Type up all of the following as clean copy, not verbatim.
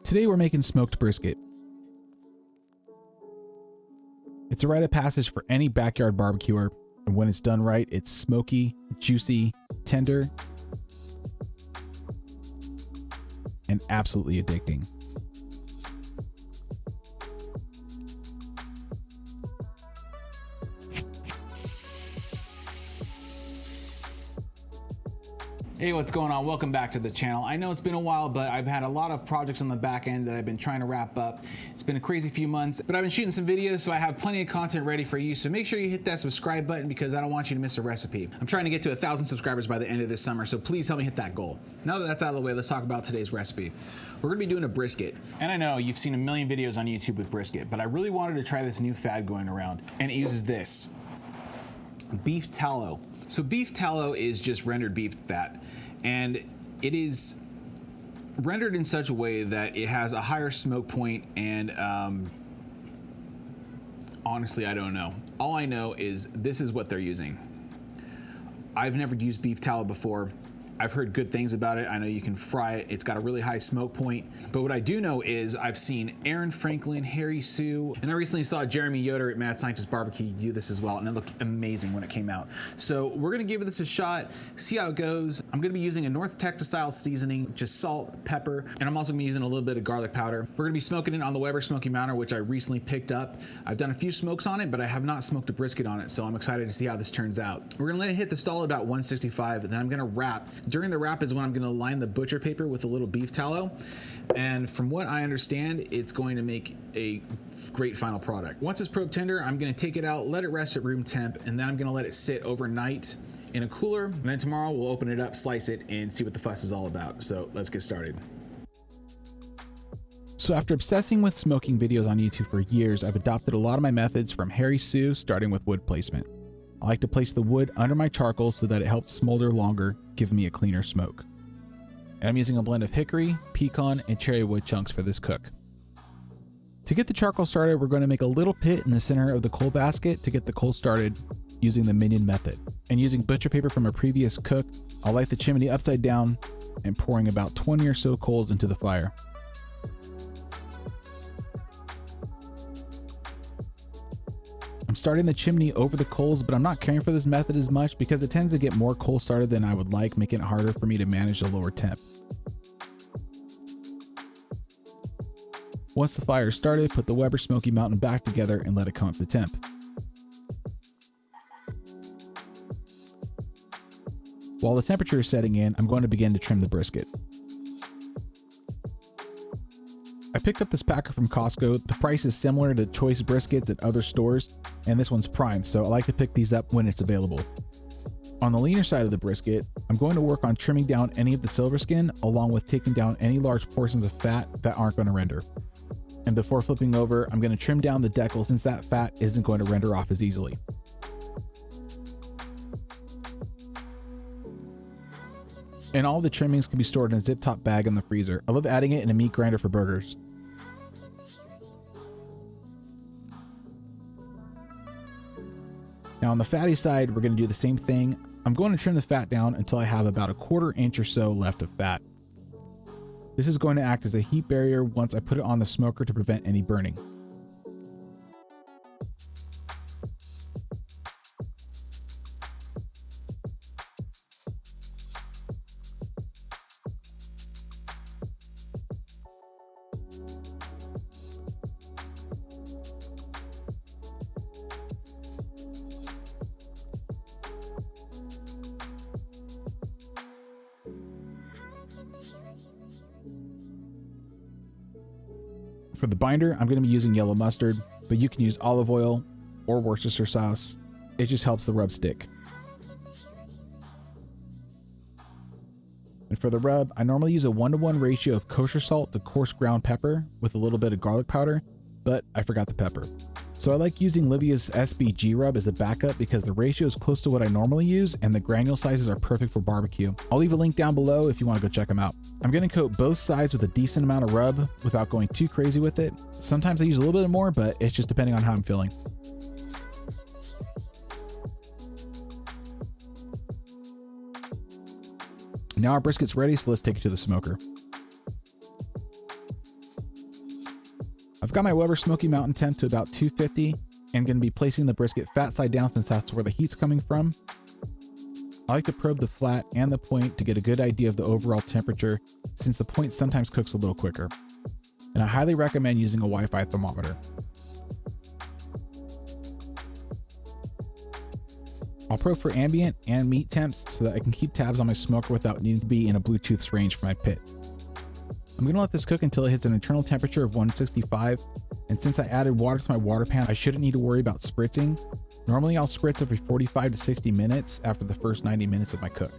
Today we're making smoked brisket. It's a rite of passage for any backyard barbecuer, and when it's done right, it's smoky, juicy, tender, and absolutely addicting. Hey, what's going on? Welcome back to the channel. I know it's been a while, but I've had a lot of projects on the back end that I've been trying to wrap up. It's been a crazy few months, but I've been shooting some videos, so I have plenty of content ready for you. So make sure you hit that subscribe button because I don't want you to miss a recipe. I'm trying to get to 1,000 subscribers by the end of this summer, so please help me hit that goal. Now that that's out of the way, let's talk about today's recipe. We're gonna be doing a brisket. And I know you've seen a million videos on YouTube with brisket, but I really wanted to try this new fad going around, and it uses this, beef tallow. So beef tallow is just rendered beef fat. And it is rendered in such a way that it has a higher smoke point, and honestly, I don't know. All I know is this is what they're using. I've never used beef tallow before. I've heard good things about it. I know you can fry it. It's got a really high smoke point. But what I do know is I've seen Aaron Franklin, Harry Sue, and I recently saw Jeremy Yoder at Mad Scientist Barbecue do this as well, and it looked amazing when it came out. So we're gonna give this a shot, see how it goes. I'm gonna be using a North Texas style seasoning, just salt, pepper, and I'm also gonna be using a little bit of garlic powder. We're gonna be smoking it on the Weber Smoky Mountain, which I recently picked up. I've done a few smokes on it, but I have not smoked a brisket on it, so I'm excited to see how this turns out. We're gonna let it hit the stall at about 165, and then I'm gonna wrap. During the wrap is when I'm gonna line the butcher paper with a little beef tallow. And from what I understand, it's going to make a great final product. Once it's probe tender, I'm gonna take it out, let it rest at room temp, and then I'm gonna let it sit overnight in a cooler. And then tomorrow we'll open it up, slice it, and see what the fuss is all about. So let's get started. So after obsessing with smoking videos on YouTube for years, I've adopted a lot of my methods from Harry Sue, starting with wood placement. I like to place the wood under my charcoal so that it helps smolder longer, giving me a cleaner smoke. And I'm using a blend of hickory, pecan, and cherry wood chunks for this cook. To get the charcoal started, we're going to make a little pit in the center of the coal basket to get the coal started using the minion method. And using butcher paper from a previous cook, I'll light the chimney upside down and pouring about 20 or so coals into the fire. I'm starting the chimney over the coals, but I'm not caring for this method as much because it tends to get more coal started than I would like, making it harder for me to manage the lower temp. Once the fire is started, put the Weber Smoky Mountain back together and let it come up to temp. While the temperature is setting in, I'm going to begin to trim the brisket. I picked up this packer from Costco. The price is similar to choice briskets at other stores, and this one's prime, so I like to pick these up when it's available. On the leaner side of the brisket, I'm going to work on trimming down any of the silver skin, along with taking down any large portions of fat that aren't going to render. And before flipping over, I'm going to trim down the decal since that fat isn't going to render off as easily. And all the trimmings can be stored in a zip top bag in the freezer. I love adding it in a meat grinder for burgers. Now on the fatty side, we're going to do the same thing. I'm going to trim the fat down until I have about 1/4 inch or so left of fat. This is going to act as a heat barrier once I put it on the smoker to prevent any burning. For the binder, I'm going to be using yellow mustard, but you can use olive oil or Worcestershire sauce. It just helps the rub stick. And for the rub, I normally use a 1-to-1 ratio of kosher salt to coarse ground pepper with a little bit of garlic powder, but I forgot the pepper. So I like using Livia's SBG rub as a backup because the ratio is close to what I normally use and the granule sizes are perfect for barbecue. I'll leave a link down below if you want to go check them out. I'm going to coat both sides with a decent amount of rub without going too crazy with it. Sometimes I use a little bit more, but it's just depending on how I'm feeling. Now our brisket's ready, so let's take it to the smoker. I've got my Weber Smoky Mountain temp to about 250 and going to be placing the brisket fat side down since that's where the heat's coming from. I like to probe the flat and the point to get a good idea of the overall temperature since the point sometimes cooks a little quicker. And I highly recommend using a Wi-Fi thermometer. I'll probe for ambient and meat temps so that I can keep tabs on my smoker without needing to be in a Bluetooth range for my pit. I'm going to let this cook until it hits an internal temperature of 165, and since I added water to my water pan, I shouldn't need to worry about spritzing. Normally I'll spritz every 45 to 60 minutes after the first 90 minutes of my cook.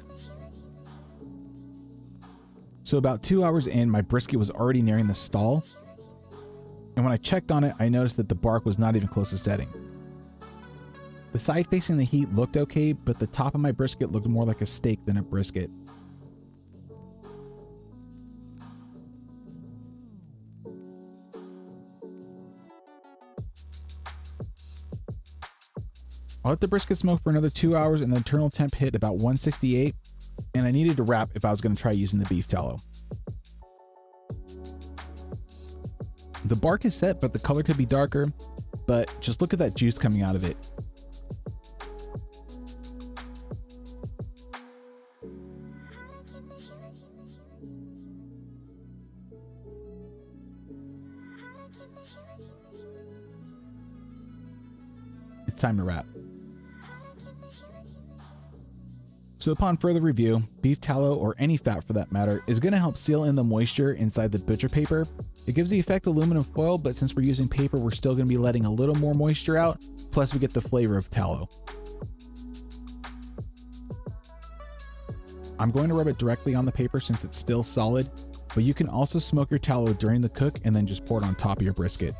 So about 2 hours in, my brisket was already nearing the stall, and when I checked on it, I noticed that the bark was not even close to setting. The side facing the heat looked okay, but the top of my brisket looked more like a steak than a brisket. I'll let the brisket smoke for another 2 hours and the internal temp hit about 168, and I needed to wrap if I was going to try using the beef tallow. The bark is set, but the color could be darker, but just look at that juice coming out of it. It's time to wrap. So upon further review, beef tallow, or any fat for that matter, is going to help seal in the moisture inside the butcher paper. It gives the effect of aluminum foil, but since we're using paper, we're still going to be letting a little more moisture out, plus we get the flavor of tallow. I'm going to rub it directly on the paper since it's still solid, but you can also smoke your tallow during the cook and then just pour it on top of your brisket.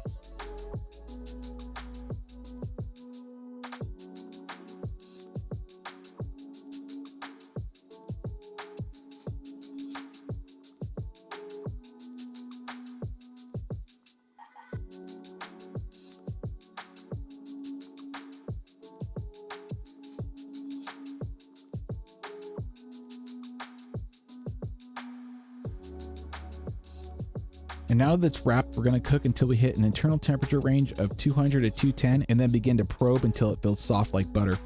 And now that it's wrapped, we're going to cook until we hit an internal temperature range of 200 to 210 and then begin to probe until it feels soft like butter.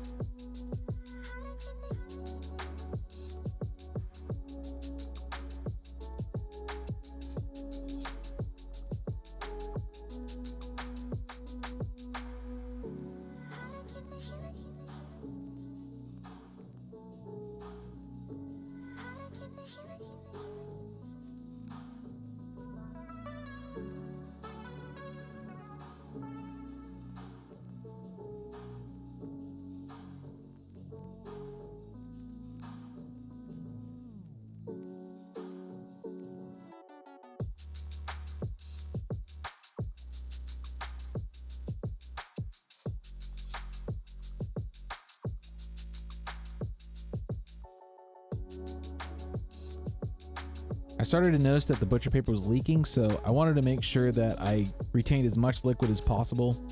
I started to notice that the butcher paper was leaking, so I wanted to make sure that I retained as much liquid as possible.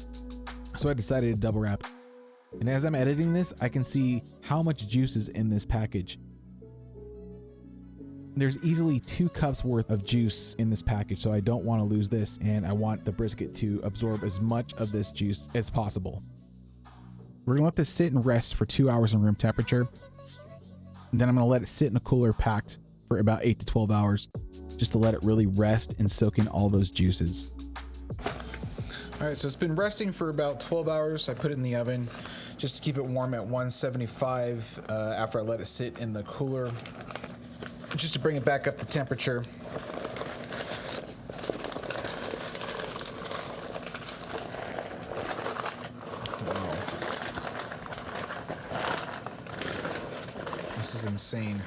So I decided to double wrap. And as I'm editing this, I can see how much juice is in this package. There's easily 2 cups worth of juice in this package, so I don't want to lose this, and I want the brisket to absorb as much of this juice as possible. We're gonna let this sit and rest for 2 hours in room temperature. And then I'm gonna let it sit in a cooler packed for about 8 to 12 hours, just to let it really rest and soak in all those juices. All right, so it's been resting for about 12 hours. I put it in the oven just to keep it warm at 175 after I let it sit in the cooler, just to bring it back up to temperature. Wow. This is insane.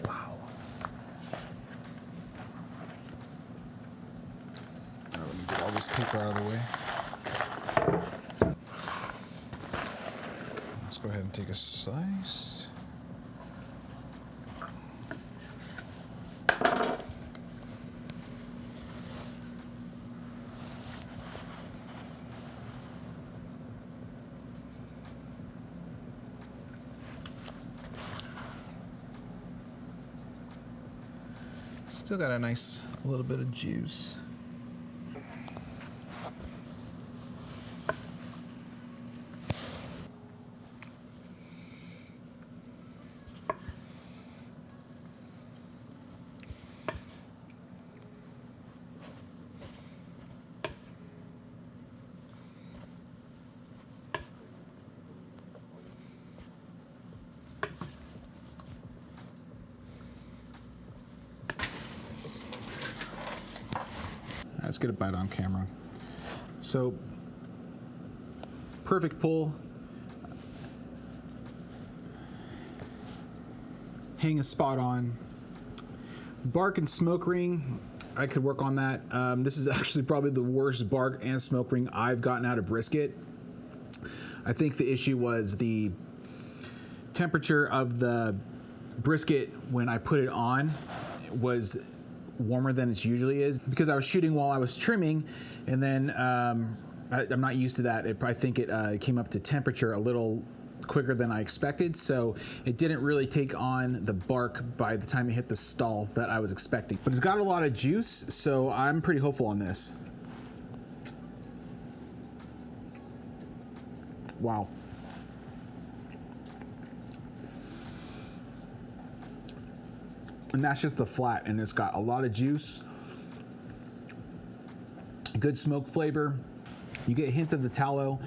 Wow. All right, let me get all this paper out of the way. Let's go ahead and take a slice. Still got a nice little bit of juice. Let's get a bite on camera. So, perfect pull. Hang is spot on. Bark and smoke ring, I could work on that. This is actually probably the worst bark and smoke ring I've gotten out of brisket. I think the issue was the temperature of the brisket when I put it on was warmer than it usually is, because I was shooting while I was trimming, and then I'm not used to that. I think it came up to temperature a little quicker than I expected, so it didn't really take on the bark by the time it hit the stall that I was expecting. But it's got a lot of juice, so I'm pretty hopeful on this. Wow. And that's just the flat, and it's got a lot of juice, good smoke flavor. You get hints of the tallow.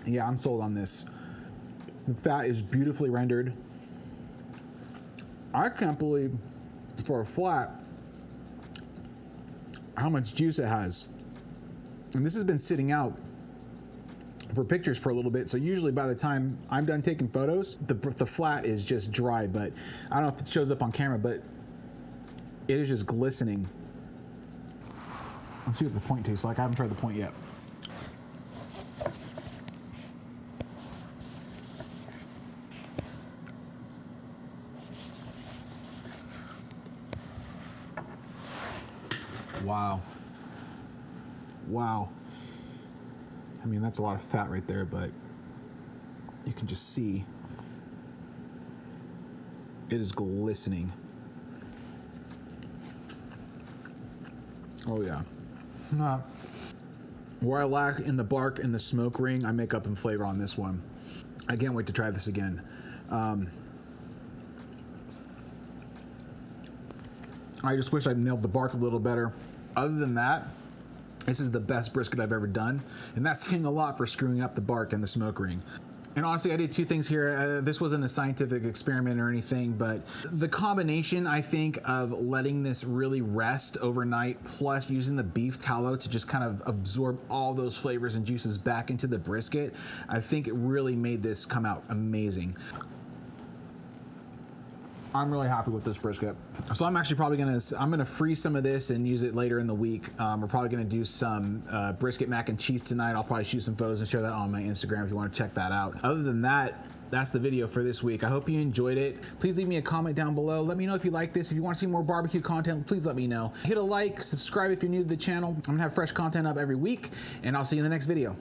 Yeah, I'm sold on this. The fat is beautifully rendered. I can't believe for a flat how much juice it has. And this has been sitting out for pictures for a little bit, so usually by the time I'm done taking photos, the flat is just dry, but I don't know if it shows up on camera, but it is just glistening. Let's see what the point tastes like. I haven't tried the point yet. Wow. Wow. I mean, that's a lot of fat right there, but you can just see it is glistening. Oh yeah. Where I lack in the bark and the smoke ring, I make up in flavor on this one. I can't wait to try this again. I just wish I'd nailed the bark a little better. Other than that, this is the best brisket I've ever done, and that's saying a lot for screwing up the bark and the smoke ring. And honestly, I did two things here. This wasn't a scientific experiment or anything, but the combination, I think, of letting this really rest overnight, plus using the beef tallow to just kind of absorb all those flavors and juices back into the brisket, I think it really made this come out amazing. I'm really happy with this brisket. So I'm actually probably gonna freeze some of this and use it later in the week. We're probably gonna do some brisket mac and cheese tonight. I'll probably shoot some photos and share that on my Instagram if you wanna check that out. Other than that, that's the video for this week. I hope you enjoyed it. Please leave me a comment down below. Let me know if you like this. If you wanna see more barbecue content, please let me know. Hit a like, subscribe if you're new to the channel. I'm gonna have fresh content up every week, and I'll see you in the next video.